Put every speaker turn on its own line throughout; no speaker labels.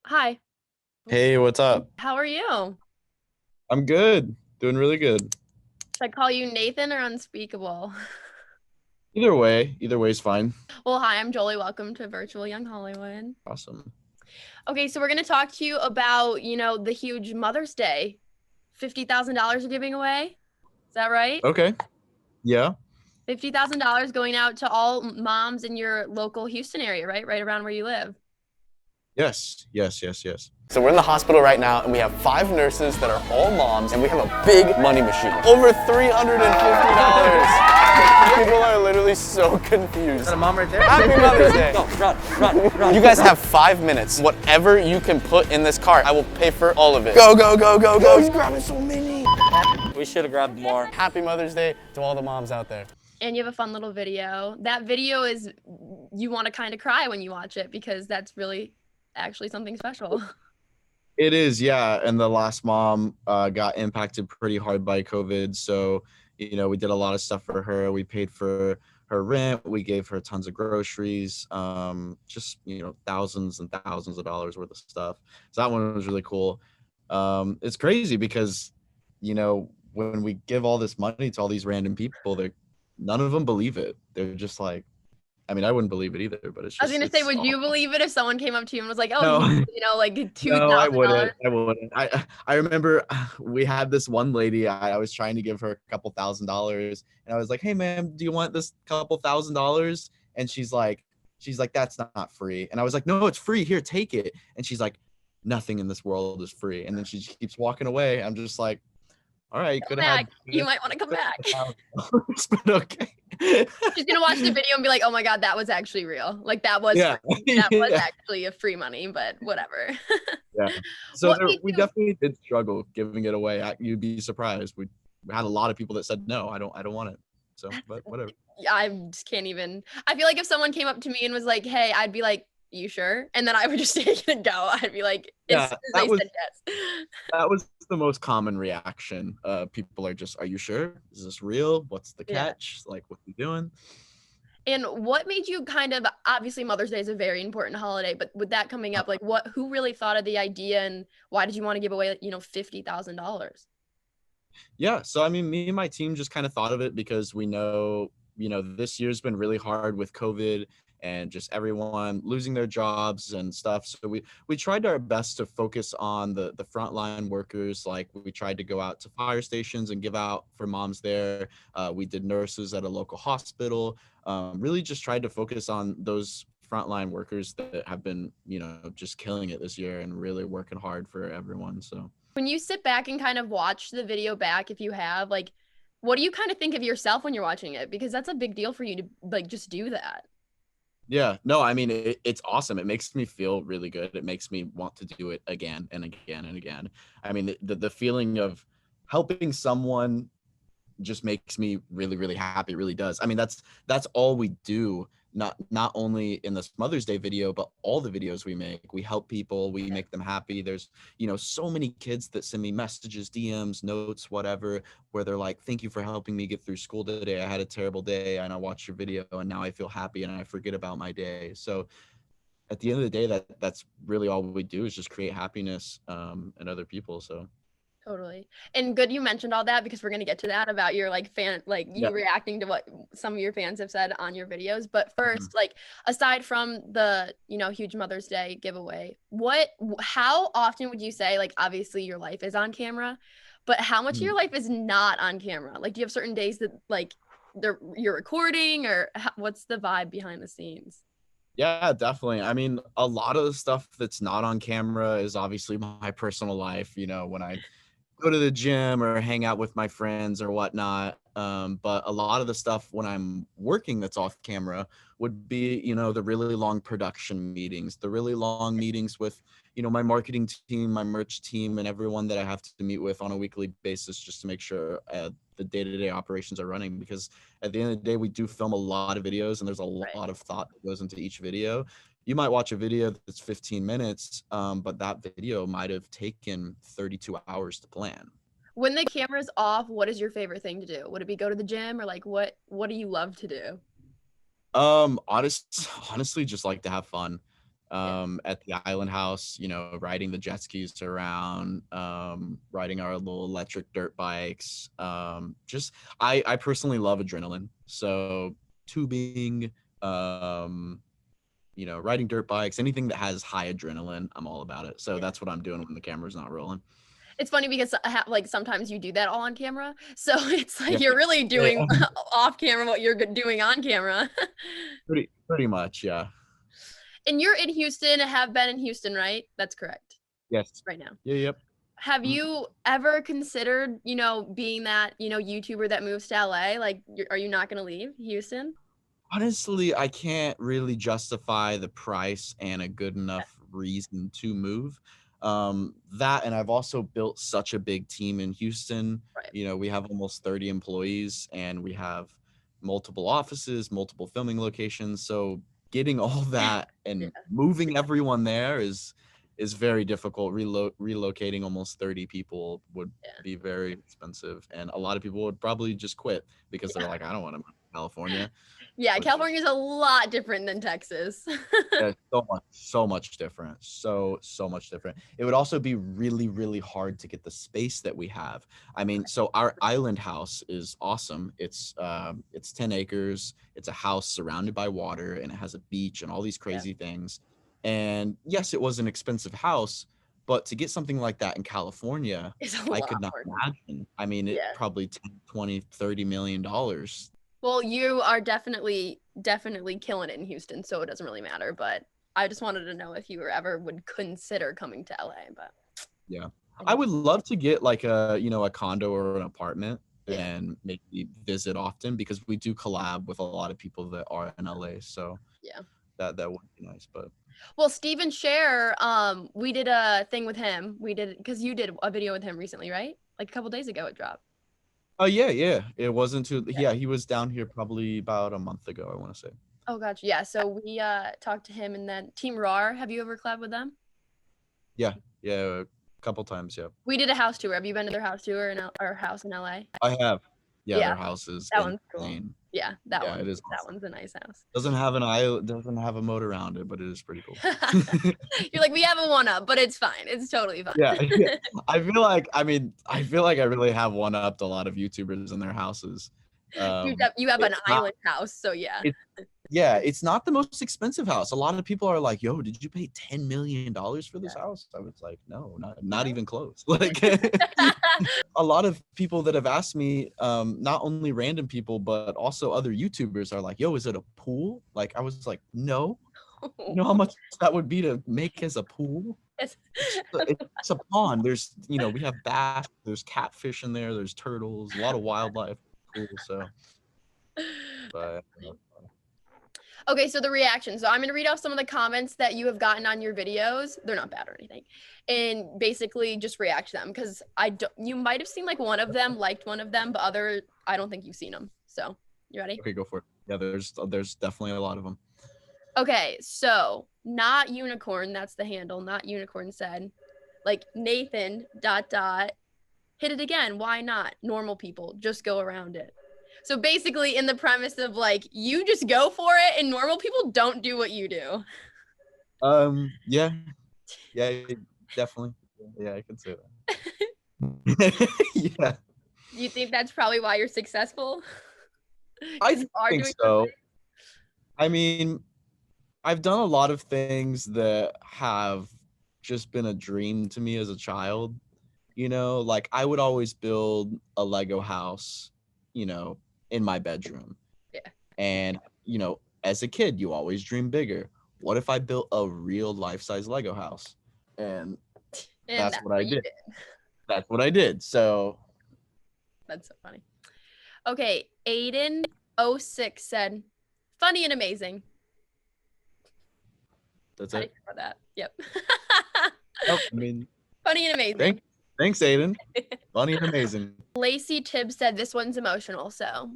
Hi,
Hey, what's up?
how are you?
I'm good. Doing really good.
Should I call you Nathan or Unspeakable?
Either way is fine.
Well, hi, I'm Jolie. Welcome to Virtual Young Hollywood.
Awesome.
Okay, so we're going to talk to you about, the huge Mother's Day. $50,000 are giving away. Is that right?
Okay. Yeah.
$50,000 going out to all moms in your local Houston area, right? Right around where you live.
Yes. Yes. Yes. Yes.
So we're in the hospital right now, and we have 5 nurses that are all moms, and we have a big money machine. Over $350. People are literally so confused.
Is that a mom right there?
Happy Mother's Day.
Go, run.
You guys have 5 minutes. Whatever you can put in this cart, I will pay for all of it. Go, go, go, go, go. He's grabbing so many.
We should have grabbed more.
Happy Mother's Day to all the moms out there.
And you have a fun little video. That video is, you want to kind of cry when you watch it because that's really actually something special.
It is. Yeah. And the last mom got impacted pretty hard by COVID. So, we did a lot of stuff for her. We paid for her rent. We gave her tons of groceries, just, thousands and thousands of dollars worth of stuff. So that one was really cool. It's crazy because, when we give all this money to all these random people, none of them believe it. They're just like, I mean, I wouldn't believe it either, but it's just.
I was gonna say, would you believe it if someone came up to you and was like, "Oh,
No.
like
No, I
$2,000?"
wouldn't. I wouldn't. I remember we had this one lady. I was trying to give her a couple $1,000s, and I was like, "Hey, ma'am, do you want this couple $1,000s?" And she's like, "That's not free." And I was like, "No, it's free. Here, take it." And she's like, "Nothing in this world is free." And then she just keeps walking away. I'm just like, "All right,
Come
could have had."
back. You might want to come back.
But okay.
She's gonna watch the video and be like, "Oh my god, that was actually real. Like that was
Yeah.
that was
Yeah.
actually a free money, but whatever."
Yeah. So
What made
we
you-
definitely did struggle giving it away. You'd be surprised. We had a lot of people that said no, I don't want it. So, but whatever.
I just can't even. I feel like if someone came up to me and was like, "Hey," I'd be like, "You sure?" And then I would just take it and go. I'd be like,
Yeah,
as soon as they said yes.
that was the most common reaction. People are just, "Are you sure? Is this real? What's the
Yeah.
catch? Like, what are you doing?"
And what made you kind of, obviously Mother's Day is a very important holiday, but with that coming up, like who really thought of the idea and why did you want to give away, $50,000?
Yeah, so I mean, me and my team just kind of thought of it because we know, this year's been really hard with COVID and just everyone losing their jobs and stuff. So we tried our best to focus on the frontline workers. Like we tried to go out to fire stations and give out for moms there. We did nurses at a local hospital. Really just tried to focus on those frontline workers that have been, just killing it this year and really working hard for everyone. So.
When you sit back and kind of watch the video back, if you have, like, what do you kind of think of yourself when you're watching it? Because that's a big deal for you to like just do that.
Yeah, no, I mean, it's awesome. It makes me feel really good. It makes me want to do it again and again and again. I mean, the feeling of helping someone just makes me really, really happy. It really does. I mean, that's all we do. Not only in this Mother's Day video, but all the videos we make. We help people. We make them happy. There's, so many kids that send me messages, DMs, notes, whatever, where they're like, "Thank you for helping me get through school today. I had a terrible day and I watched your video and now I feel happy and I forget about my day." So at the end of the day, that's really all we do is just create happiness in other people. So.
Totally. And good you mentioned all that because we're going to get to that about your like fan, like you
Yeah.
reacting to what some of your fans have said on your videos. But
Mm-hmm.
first, like aside from the, huge Mother's Day giveaway, how often would you say, like, obviously your life is on camera, but how much of your life is not on camera? Like, do you have certain days that like you're recording or what's the vibe behind the scenes?
Yeah, definitely. I mean, a lot of the stuff that's not on camera is obviously my personal life, when I go to the gym or hang out with my friends or whatnot. But a lot of the stuff when I'm working that's off camera would be, the really long production meetings, the really long meetings with, my marketing team, my merch team, and everyone that I have to meet with on a weekly basis just to make sure the day-to-day operations are running. Because at the end of the day, we do film a lot of videos and there's a lot of thought that goes into each video. You might watch a video that's 15 minutes, but that video might have taken 32 hours to plan.
When the camera's off, what is your favorite thing to do? Would it be go to the gym or like what do you love to do?
Honestly, just like to have fun. at the island house, you know, riding the jet skis around, riding our little electric dirt bikes. Just I personally love adrenaline. So tubing, you know, riding dirt bikes, anything that has high adrenaline, I'm all about it. So that's what I'm doing when the camera's not rolling.
It's funny because like sometimes you do that all on camera. So it's like
Yeah.
you're really doing
Yeah.
off camera what you're doing on camera.
Pretty much, yeah.
And you're in Houston, have been in Houston, right? That's correct.
Yes.
Right now.
Yeah, yep.
Have you ever considered, you know, being that, you know, YouTuber that moves to LA? Like, are you not going to leave Houston?
Honestly, I can't really justify the price and a good enough reason to move. That, and I've also built such a big team in Houston.
Right.
You know, we have almost 30 employees and we have multiple offices, multiple filming locations. So getting all that and moving everyone there is very difficult. Relocating almost 30 people would be very expensive, and a lot of people would probably just quit because they're like, I don't want to move to California.
Yeah, California is a lot different than Texas.
Yeah, so much different. So much different. It would also be really hard to get the space that we have. I mean, so our island house is awesome. It's 10 acres. It's a house surrounded by water, and it has a beach and all these crazy things. And yes, it was an expensive house, but to get something like that in California, I could not imagine. I mean, it probably 10, 20, 30 million dollars.
Well, you are definitely killing it in Houston, so it doesn't really matter. But I just wanted to know if you ever would consider coming to LA. But
yeah, I would love to get like a condo or an apartment and maybe visit often, because we do collab with a lot of people that are in LA. So
yeah,
that would be nice. But
well, Steven Scher, we did a thing with him. We did, because you did a video with him recently, right? Like a couple days ago, it dropped.
Oh yeah. It wasn't too. Yeah, he was down here probably about a month ago, I want to say.
Oh, gotcha. Yeah. So we talked to him, and then Team RAR. Have you ever collabed with them?
Yeah, a couple times. Yeah.
We did a house tour. Have you been to their house tour in our house in LA?
I have. Yeah, their house is
that one's
insane.
cool. Yeah, that one.
It is.
That
awesome.
one's a nice house.
Doesn't have an aisle. Doesn't have a moat around it, but it is pretty cool.
You're like, we have a one up, but it's fine. It's totally fine.
Yeah. I feel like I really have one upped a lot of YouTubers in their houses.
You have an island house, so yeah.
It's not the most expensive house. A lot of people are like, "Yo, did you pay $10 million for this house?" I was like, "No, not even close." Like, a lot of people that have asked me, not only random people but also other YouTubers, are like, "Yo, is it a pool?" Like, I was like, "No." You know how much that would be to make as a pool? It's a pond. There's, we have bass, there's catfish in there, there's turtles, a lot of wildlife. Cool. So, but
okay, so the reaction. So I'm gonna read off some of the comments that you have gotten on your videos. They're not bad or anything, and basically just react to them, because you might have seen like one of them, liked one of them, but I don't think you've seen them. So you ready?
Okay, go for it. Yeah, there's definitely a lot of them.
Okay, so Not Unicorn, that's the handle. Not Unicorn said, like, Nathan ... hit it again. Why not? Normal people just go around it. So basically, in the premise of like, you just go for it, and normal people don't do what you do.
Yeah, definitely. Yeah, I can say that. Yeah.
You think that's probably why you're successful?
I think so. I mean, I've done a lot of things that have just been a dream to me as a child. Like, I would always build a Lego house, in my bedroom.
Yeah.
And, as a kid, you always dream bigger. What if I built a real life-size Lego house? And that's what I did. That's what I did. So.
That's so funny. Okay, Aiden06 said, funny and amazing.
That's
How
it.
do you feel about that? Yep.
I mean,
funny and amazing.
Thanks, Aiden. Funny and amazing.
Lacey Tibbs said, this one's emotional. So,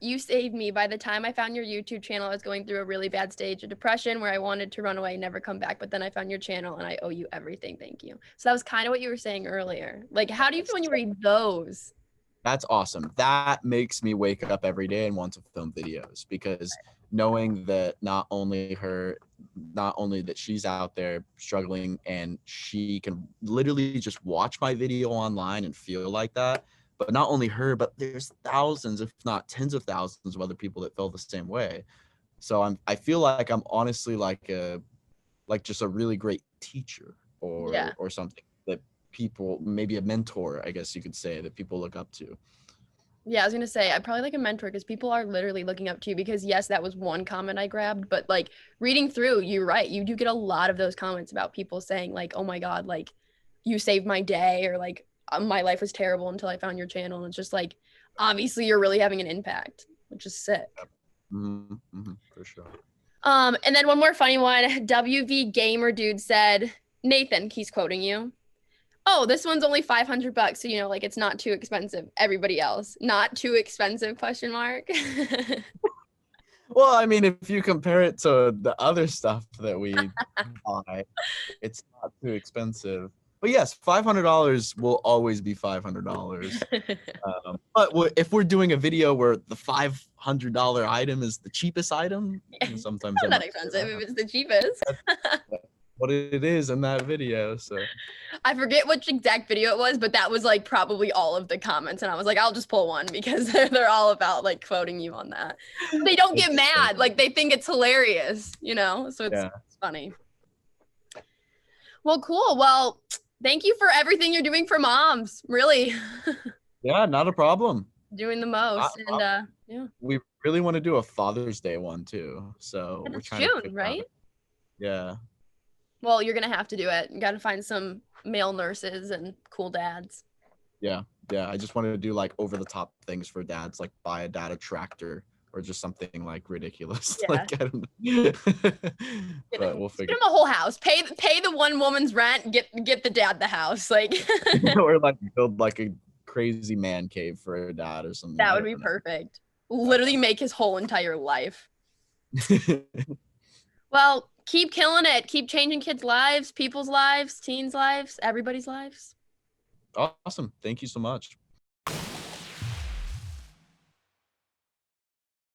you saved me. By the time I found your YouTube channel, I was going through a really bad stage of depression where I wanted to run away, never come back. But then I found your channel, and I owe you everything. Thank you. So that was kind of what you were saying earlier. Like, how do you feel when you read those?
That's awesome. That makes me wake up every day and want to film videos, because knowing that not only her not only that she's out there struggling and she can literally just watch my video online and feel like that, but not only her, but there's thousands, if not tens of thousands of other people that feel the same way. So I feel like I'm honestly like just a really great teacher or something that people, maybe a mentor, I guess you could say, that people look up to.
Yeah, I was gonna say, I probably like a mentor because people are literally looking up to you because yes, that was one comment I grabbed, but like reading through, you're right. You do get a lot of those comments about people saying like, oh my God, like you saved my day, or like my life was terrible until I found your channel. And it's just like, obviously you're really having an impact, which is sick.
For sure.
And then one more funny one, WV Gamer Dude said, Nathan, he's quoting you. Oh, this one's only $500, so you know, like it's not too expensive. Everybody else, not too expensive? Question mark.
Well, I mean, if you compare it to the other stuff that we buy, it's not too expensive. But yes, $500 will always be $500. But if we're doing a video where the $500 item is the cheapest item, sometimes
Not that expensive if it's the cheapest.
What it is in that video. So
I forget which exact video it was, but that was like probably all of the comments, and I was like, I'll just pull one because they're all about like quoting you on that. They don't get mad, like they think it's hilarious, you know. So it's funny. Well, cool. Well, thank you for everything you're doing for moms. Really.
Yeah, not a problem.
Doing the most, and yeah.
We really want to do a Father's Day one too. So
It's June, right?
Yeah.
Well, you're gonna have to do it. You gotta find some male nurses and cool dads.
Yeah. I just wanted to do like over the top things for dads, like buy a dad a tractor or just something like ridiculous.
Yeah.
Like, I don't know. But we'll figure.
Give him a whole house. Pay the one woman's rent. Get the dad the house. Like.
Or like build like a crazy man cave for a dad or something.
That would be perfect. Literally make his whole entire life. Well, keep killing it. Keep changing kids' lives, people's lives, teens' lives, everybody's lives.
Awesome. Thank you so much.